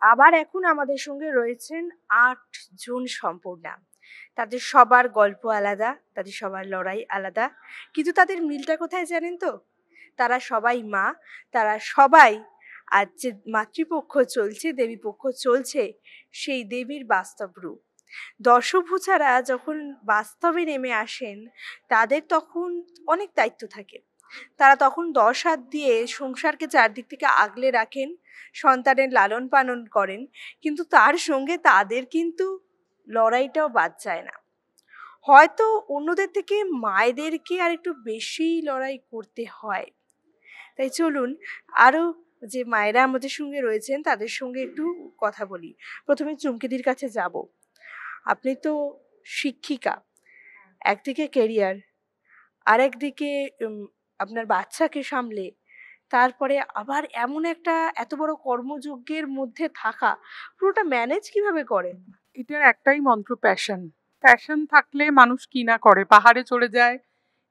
আবার এখন আমাদের সঙ্গে রয়েছেন ৮ জন সম্পূর্ণা। তাদের সবার গল্প আলাদা, তাদের সবার লড়াই আলাদা। কিন্তু তাদের মিলটা কোথায় জানেন তো? তারা সবাই মা, তারা সবাই আজ যে মাতৃপক্ষ চলছে, দেবীপক্ষ চলছে, সেই দেবীর বাস্তব রূপ। দশভূজারা যখন বাস্তবে নেমে আসেন, তাদের তখন অনেক দায়িত্ব থাকে। তারা তখন ১০ হাত দিয়ে সংসারকে চারদিক থেকে আগলে রাখেন, সন্তানের লালন পালন করেন, কিন্তু তার সঙ্গে তাদের কিন্তু লড়াইটাও বাদ যায় না। হয়তো অন্যদের থেকে মায়েদেরকে আর একটু বেশি লড়াই করতে হয়। তাই চলুন আরও যে মায়েরা আমাদের সঙ্গে রয়েছেন তাদের সঙ্গে একটু কথা বলি। প্রথমে চুমকিদির কাছে যাব। আপনি তো শিক্ষিকা, একদিকে কেরিয়ার, আরেকদিকে আপনার বাচ্চাকে সামলে, তারপরে আবার এমন একটা এত বড় কর্মযজ্ঞের মধ্যে থাকা, পুরোটা ম্যানেজ কিভাবে করেন? এটার একটাই মন্ত্র, প্যাশন। প্যাশন থাকলে মানুষ কি না করে, পাহাড়ে চড়ে যায়,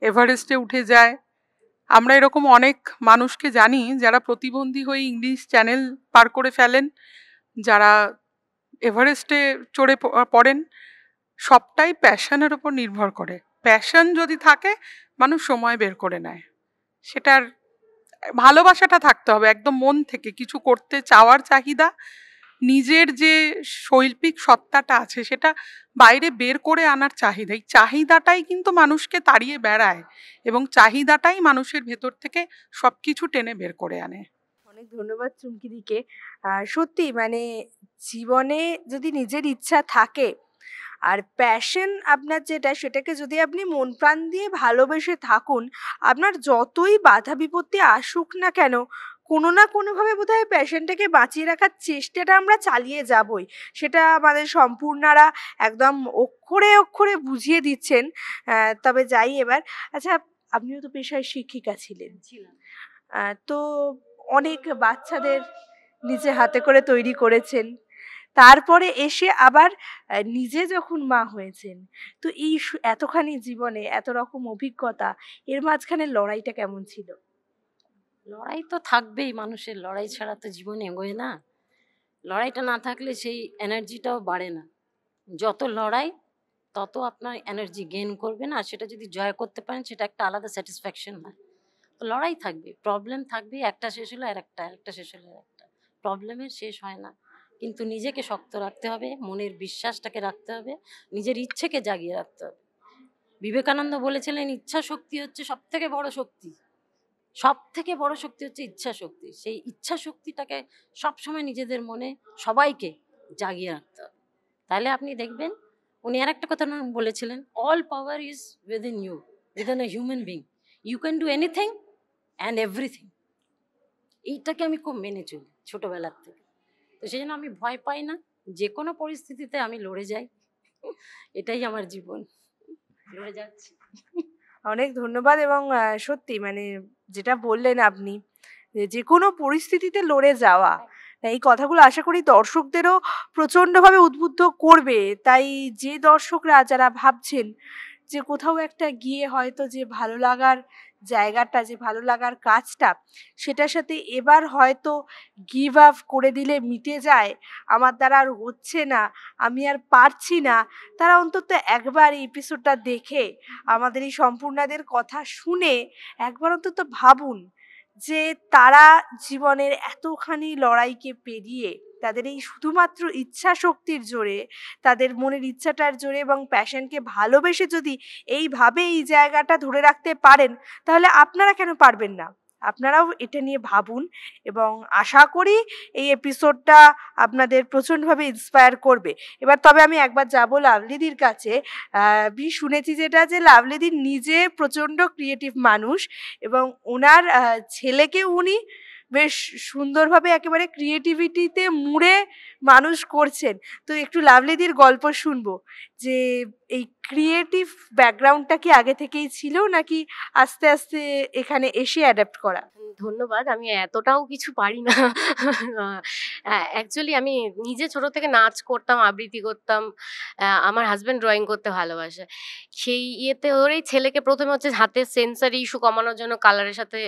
এভারেস্টে উঠে যায়। আমরা এরকম অনেক মানুষকে জানি যারা প্রতিবন্ধী হয়ে ইংলিশ চ্যানেল পার করে ফেলেন, যারা এভারেস্টে চড়ে পড়েন। সবটাই প্যাশনের উপর নির্ভর করে। প্যাশন যদি থাকে মানুষ সময় বের করে নেয়। সেটার ভালোবাসাটা থাকতে হবে একদম মন থেকে, কিছু করতে চাওয়ার চাহিদা, নিজের যে শৈল্পিক সত্তাটা আছে সেটা বাইরে বের করে আনার চাহিদা। এই চাহিদাটাই কিন্তু মানুষকে তাড়িয়ে বেড়ায় এবং চাহিদাটাই মানুষের ভেতর থেকে সবকিছু টেনে বের করে আনে। অনেক ধন্যবাদ চুমকিদিকে। সত্যি মানে জীবনে যদি নিজের ইচ্ছা থাকে আর প্যাশন আপনার যেটা, সেটাকে যদি আপনি মন প্রাণ দিয়ে ভালোবেসে থাকুন, আপনার যতই বাধা বিপত্তি আসুক না কেন, কোনো না কোনোভাবে বোধহয় প্যাশনটাকে বাঁচিয়ে রাখার চেষ্টাটা আমরা চালিয়ে যাবই। সেটা আমাদের সম্পূর্ণারা একদম অক্ষরে অক্ষরে বুঝিয়ে দিচ্ছেন। তবে যাই এবার, আচ্ছা আপনিও তো পেশায় শিক্ষিকা ছিলেন। তো অনেক বাচ্চাদের নিজে হাতে করে তৈরি করেছেন। তারপরে এসে আবার নিজে যখন মা হয়েছেন, তো এই এতখানি জীবনে এত রকম অভিজ্ঞতা, এর মাঝখানে লড়াইটা কেমন ছিল? লড়াই তো থাকবেই, মানুষের লড়াই ছাড়া তো জীবন এগোয় না। লড়াইটা না থাকলে সেই এনার্জিটাও বাড়ে না। যত লড়াই তত আপনার এনার্জি গেইন করবেন, আর সেটা যদি জয় করতে পারেন সেটা একটা আলাদা স্যাটিসফ্যাকশন হয়। তো লড়াই থাকবে, প্রবলেম থাকবে, একটা শেষ হলো আর একটা শেষ হলো আর একটা। প্রবলেমের শেষ হয় না, কিন্তু নিজেকে শক্ত রাখতে হবে, মনের বিশ্বাসটাকে রাখতে হবে, নিজের ইচ্ছেকে জাগিয়ে রাখতে হবে। বিবেকানন্দ বলেছিলেন ইচ্ছা শক্তি হচ্ছে সব থেকে বড় শক্তি। সব থেকে বড় শক্তি হচ্ছে ইচ্ছা শক্তি। সেই ইচ্ছা শক্তিটাকে সবসময় নিজেদের মনে সবাইকে জাগিয়ে রাখতে হবে। তাহলে আপনি দেখবেন, উনি আর একটা কথা বলেছিলেন, all power is within you, within a human being, you can do anything and everything. এইটাকে আমি খুব মেনে চলি ছোটবেলার থেকে। তো সেই জন্য আমি ভয় পাই না, যে কোনো পরিস্থিতিতে আমি লড়ে যাই। এটাই আমার জীবন, লড়ে যাচ্ছি। অনেক ধন্যবাদ। এবং সত্যি মানে যেটা বললেন আপনি, যে কোনো পরিস্থিতিতে লড়ে যাওয়া, এই কথাগুলো আশা করি দর্শকদেরও প্রচণ্ডভাবে উদ্বুদ্ধ করবে। তাই যে দর্শকরা যারা ভাবছেন যে কোথাও একটা গিয়ে হয়তো যে ভালো লাগার জায়গাটা, যে ভালো লাগার কাজটা, সেটার সাথে এবার হয়তো গিভ আপ করে দিলে মিটে যায়, আমার দ্বারা আর হচ্ছে না, আমি আর পারছি না, তারা অন্তত একবার এই এপিসোডটা দেখে, আমাদের এই সম্পূর্ণাদের কথা শুনে একবার অন্তত ভাবুন যে তারা জীবনের এতখানি লড়াইকে পেরিয়ে তাদের এই শুধুমাত্র ইচ্ছা শক্তির জোরে, তাদের মনের ইচ্ছাটার জোরে এবং প্যাশনকে ভালোবেসে যদি এইভাবে এই জায়গাটা ধরে রাখতে পারেন, তাহলে আপনারা কেন পারবেন না? আপনারাও এটা নিয়ে ভাবুন এবং আশা করি এই এপিসোডটা আপনাদের প্রচণ্ডভাবে ইন্সপায়ার করবে। এবার তবে আমি একবার যাবো লাভলিদির কাছে। আমি শুনেছি যেটা, যে লাভলিদি নিজে প্রচণ্ড ক্রিয়েটিভ মানুষ এবং ওনার ছেলেকে উনি বেশ সুন্দরভাবে একেবারে ক্রিয়েটিভিটিতে মুড়ে মানুষ করছেন। তো একটু লাভলিদির গল্প শুনবো, যে এই ক্রিয়েটিভ ব্যাকগ্রাউন্ডটা কি আগে থেকেই ছিল নাকি আস্তে আস্তে এখানে এসে অ্যাডাপ্ট করা? ধন্যবাদ। আমি এতটাও কিছু পারি না। অ্যাকচুয়ালি আমি নিজে ছোট থেকে নাচ করতাম, আবৃত্তি করতাম। আমার হাসব্যান্ড ড্রয়িং করতে ভালোবাসে। সেই ইয়েতে ওরই ছেলেকে ১ম এ হচ্ছে হাতের সেন্সরি ইস্যু কমানোর জন্য কালারের সাথে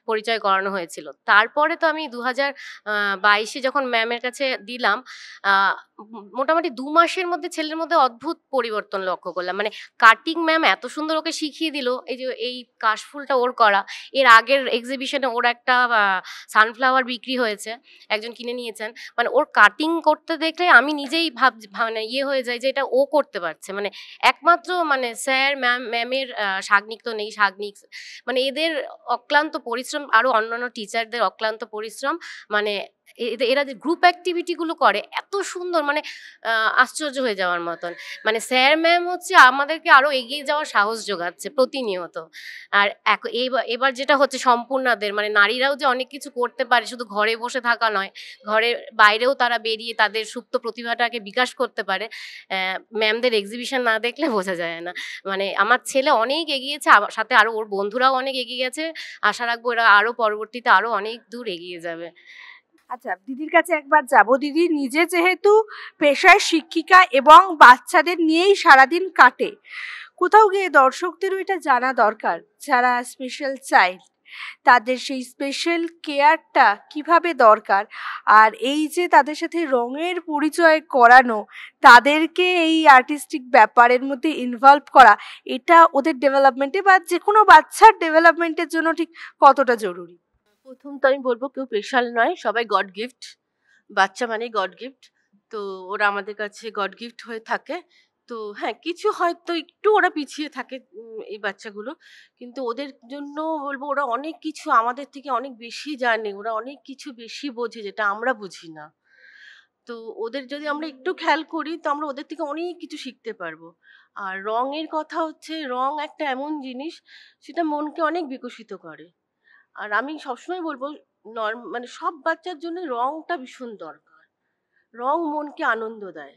পরিচয় করানো হয়েছিল। তারপরে তো আমি ২০২২ এ যখন ম্যামের কাছে দিলাম, আ মোটামুটি ২ মাসের মধ্যে ছেলের মধ্যে অদ্ভুত পরিবর্তন লক্ষ্য করলাম। মানে কাটিং ম্যাম এত সুন্দর ওকে শিখিয়ে দিল, এই যে এই কাশফুলটা ওর করা। এর আগের এক্সিবিশনে ওর একটা সানফ্লাওয়ার বিক্রি হয়েছে, একজন কিনে নিয়েছেন। মানে ওর কাটিং করতে দেখলে আমি নিজেই মানে ইয়ে হয়ে যাই যে এটা ও করতে পারছে। মানে একমাত্র মানে স্যার ম্যামের সাগ্নিক তো নেই, সাগ্নিক মানে এদের অক্লান্ত পরিশ্রম, আরো অন্যান্য টিচারদের অক্লান্ত পরিশ্রম, মানে এরা যে গ্রুপ অ্যাক্টিভিটি গুলো করে এত সুন্দর, মানে আশ্চর্য হয়ে যাওয়ার মতন। মানে স্যার ম্যাম হচ্ছে আমাদেরকে আরো এগিয়ে যাওয়ার সাহস যোগাচ্ছে প্রতিনিয়ত। আর এবার যেটা হচ্ছে সম্পূর্ণাদের, মানে নারীরাও যে অনেক কিছু করতে পারে, শুধু ঘরে বসে থাকা নয়, ঘরের বাইরেও তারা বেরিয়ে তাদের সুপ্ত প্রতিভাটাকে বিকাশ করতে পারে। ম্যামদের এক্সিবিশন না দেখলে বোঝা যায় না। মানে আমার ছেলে অনেক এগিয়েছে, আমার সাথে আরো ওর বন্ধুরাও অনেক এগিয়ে গেছে। আশা রাখবো এরা আরো পরবর্তীতে আরো অনেক দূর এগিয়ে যাবে। আচ্ছা, দিদির কাছে একবার যাব। দিদি নিজে যেহেতু পেশায় শিক্ষিকা এবং বাচ্চাদের নিয়েই সারাদিন কাটে, কোথাও গিয়ে দর্শকদেরও এটা জানা দরকার, যারা স্পেশাল চাইল্ড তাদের সেই স্পেশাল কেয়ারটা কিভাবে দরকার। আর এই যে তাদের সাথে রঙের পরিচয় করানো, তাদেরকে এই আর্টিস্টিক ব্যাপারের মধ্যে ইনভলভ করা, এটা ওদের ডেভেলপমেন্টে বা যে কোনো বাচ্চার ডেভেলপমেন্টের জন্য ঠিক কতটা জরুরি? প্রথম তো আমি বলবো কেউ স্পেশাল নয়, সবাই গড গিফট। বাচ্চা মানেই গড গিফট। তো ওরা আমাদের কাছে গড গিফট হয়ে থাকে। তো হ্যাঁ, কিছু হয়তো একটু ওরা পিছিয়ে থাকে এই বাচ্চাগুলো, কিন্তু ওদের জন্য বলবো ওরা অনেক কিছু আমাদের থেকে অনেক বেশি জানে, ওরা অনেক কিছু বেশি বোঝে যেটা আমরা বুঝি না। তো ওদের যদি আমরা একটু খেয়াল করি তো আমরা ওদের থেকে অনেক কিছু শিখতে পারবো। আর রঙের কথা হচ্ছে, রং একটা এমন জিনিস সেটা মনকে অনেক বিকশিত করে। আর আমি সবসময় বলবো মানে সব বাচ্চার জন্য রংটা ভীষণ দরকার। রং মনকে আনন্দ দেয়।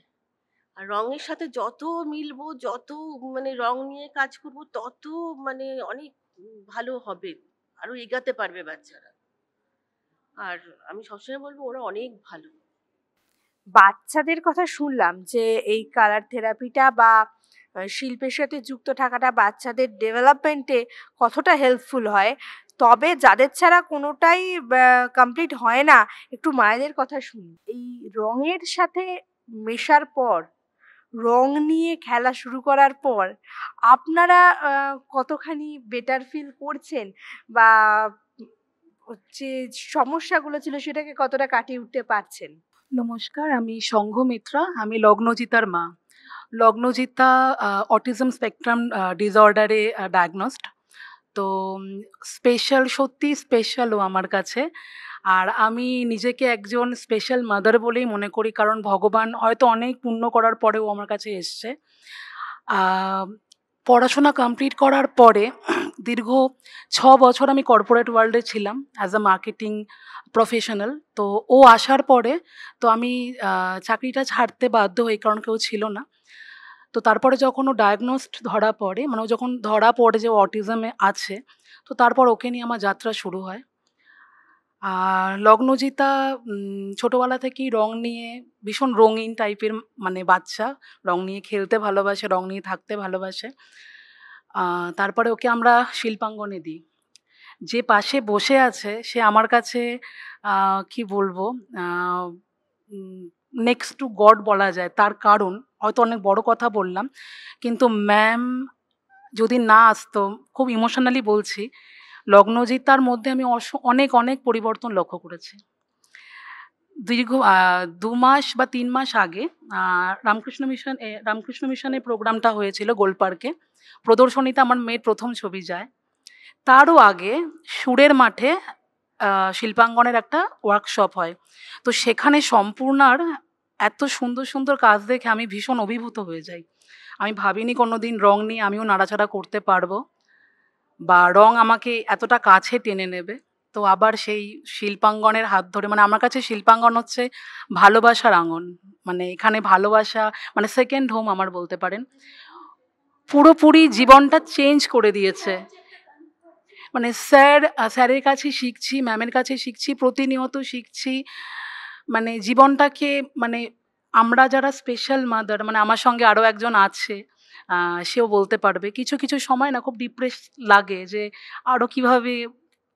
আর রঙের সাথে যত মিলবো, যত মানে রং নিয়ে কাজ করব, তত মানে অনেক ভালো হবে, আরো এগাতে পারবে বাচ্চারা। আর আমি সবসময় বলবো ওরা অনেক ভালো। বাচ্চাদের কথা শুনলাম যে এই কালার থেরাপিটা বা শিল্পের সাথে যুক্ত থাকাটা বাচ্চাদের ডেভেলপমেন্টে কতটা হেল্পফুল হয়। তবে যাদের ছাড়া কোনোটাই কমপ্লিট হয় না, একটু মায়েদের কথা শুনি। এই রঙের সাথে মেশার পর, রং নিয়ে খেলা শুরু করার পর আপনারা কতখানি বেটার ফিল করছেন, বা যে সমস্যাগুলো ছিল সেটাকে কতটা কাটিয়ে উঠতে পারছেন? নমস্কার, আমি সংঘমিত্রা, আমি লগ্নজিতার মা। লগ্নজিতা অটিজম স্পেকট্রাম ডিসঅর্ডারে ডায়াগনস্ট। তো স্পেশাল, সত্যি স্পেশালও আমার কাছে। আর আমি নিজেকে একজন স্পেশাল মাদার বলেই মনে করি, কারণ ভগবান হয়তো অনেক পুণ্য করার পরেও আমার কাছে এসছে। পড়াশোনা কমপ্লিট করার পরে দীর্ঘ ৬ বছর আমি কর্পোরেট ওয়ার্ল্ডে ছিলাম অ্যাজ আ মার্কেটিং প্রফেশনাল। তো ও আসার পরে তো আমি চাকরিটা ছাড়তে বাধ্য হই, কারণ কেউ ছিল না। তো তারপরে যখন ও ডায়াগনোসড ধরা পড়ে, মানে ও যখন ধরা পড়ে যে ও অটিজমে আছে, তো তারপর ওকে নিয়ে আমার যাত্রা শুরু হয়। আর লগ্নজিতা ছোটোবেলা থেকেই রং নিয়ে ভীষণ রঙিন টাইপের, মানে বাচ্চা, রং নিয়ে খেলতে ভালোবাসে, রং নিয়ে থাকতে ভালোবাসে। তারপরে ওকে আমরা শিল্পাঙ্গনে দিই। যে পাশে বসে আছে সে আমার কাছে কি বলবো, নেক্সট টু গড বলা যায়। তার কারণ, হয়তো অনেক বড় কথা বললাম, কিন্তু ম্যাম যদি না আসতো, খুব ইমোশনালি বলছি, লগ্নজিতার মধ্যে আমি অনেক অনেক পরিবর্তন লক্ষ্য করেছি। দীর্ঘ ২ মাস বা ৩ মাস আগে রামকৃষ্ণ মিশনের প্রোগ্রামটা হয়েছিল গোলপার্কে। প্রদর্শনীতে আমার মেয়ের প্রথম ছবি যায়। তারও আগে সুরের মাঠে শিল্পাঙ্গনের একটা ওয়ার্কশপ হয়। তো সেখানে সম্পূর্ণার এত সুন্দর সুন্দর কাজ দেখে আমি ভীষণ অভিভূত হয়ে যাই। আমি ভাবিনি কোনো দিন রং নিয়ে আমিও নাড়াচাড়া করতে পারবো, বা রং আমাকে এতটা কাছে টেনে নেবে। তো আবার সেই শিল্পাঙ্গনের হাত ধরে, মানে আমার কাছে শিল্পাঙ্গন হচ্ছে ভালোবাসার আঙ্গন। মানে এখানে ভালোবাসা, মানে সেকেন্ড হোম আমার বলতে পারেন। পুরোপুরি জীবনটা চেঞ্জ করে দিয়েছে। মানে স্যারের কাছে শিখছি, ম্যামের কাছে শিখছি, প্রতিনিয়ত শিখছি। মানে জীবনটাকে, মানে আমরা যারা স্পেশাল মাদার, মানে আমার সঙ্গে আরও একজন আছে, সেও বলতে পারবে, কিছু কিছু সময় না খুব ডিপ্রেস লাগে যে আরও কিভাবে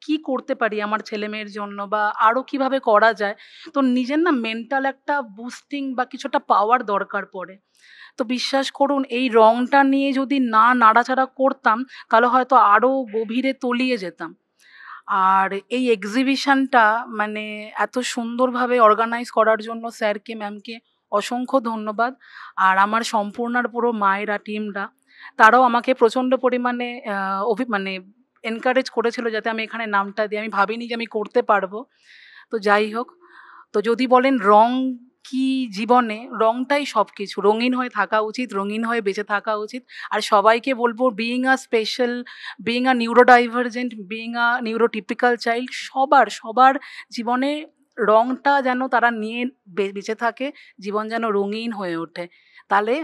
কি করতে পারি আমার ছেলে মেয়ের জন্য, বা আরও কিভাবে করা যায়। তো নিজের না মেন্টাল একটা বুস্টিং বা কিছুটা পাওয়ার দরকার পড়ে। তো বিশ্বাস করুন, এই রংটা নিয়ে যদি না নাড়াচাড়া করতাম তাহলে হয়তো আরও গভীরে তলিয়ে যেতাম। আর এই এক্সিবিশনটা মানে এত সুন্দরভাবে অর্গানাইজ করার জন্য স্যারকে, ম্যামকে অসংখ্য ধন্যবাদ। আর আমার সম্পূর্ণার পুরো মায়েরা, টিমরা, তারাও আমাকে প্রচণ্ড পরিমাণে মানে এনকারেজ করেছিল যাতে আমি এখানে নামটা দিই। আমি ভাবিনি যে আমি করতে পারবো। তো যাই হোক, তো যদি বলেন রং কি জীবনে, রংটাই সব কিছু। রঙিন হয়ে থাকা উচিত, রঙিন হয়ে বেঁচে থাকা উচিত। আর সবাইকে বলবো, being a special, being a neurodivergent, being a neurotypical child, সবার জীবনে রংটা যেন তারা নিয়ে বেঁচে থাকে, জীবন যেন রঙিন হয়ে ওঠে। তাহলে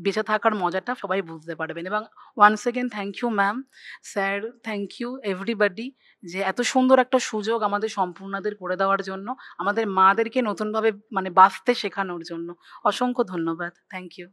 বেঁচে থাকার মজাটা সবাই বুঝতে পারবেন। এবং once again thank you ma'am, sir, thank you everybody, যে এত সুন্দর একটা সুযোগ আমাদের সম্পূর্ণাদের করে দেওয়ার জন্য, আমাদের মাদেরকে নতুনভাবে মানে বাঁচতে শেখানোর জন্য। অসংখ্য ধন্যবাদ। Thank you.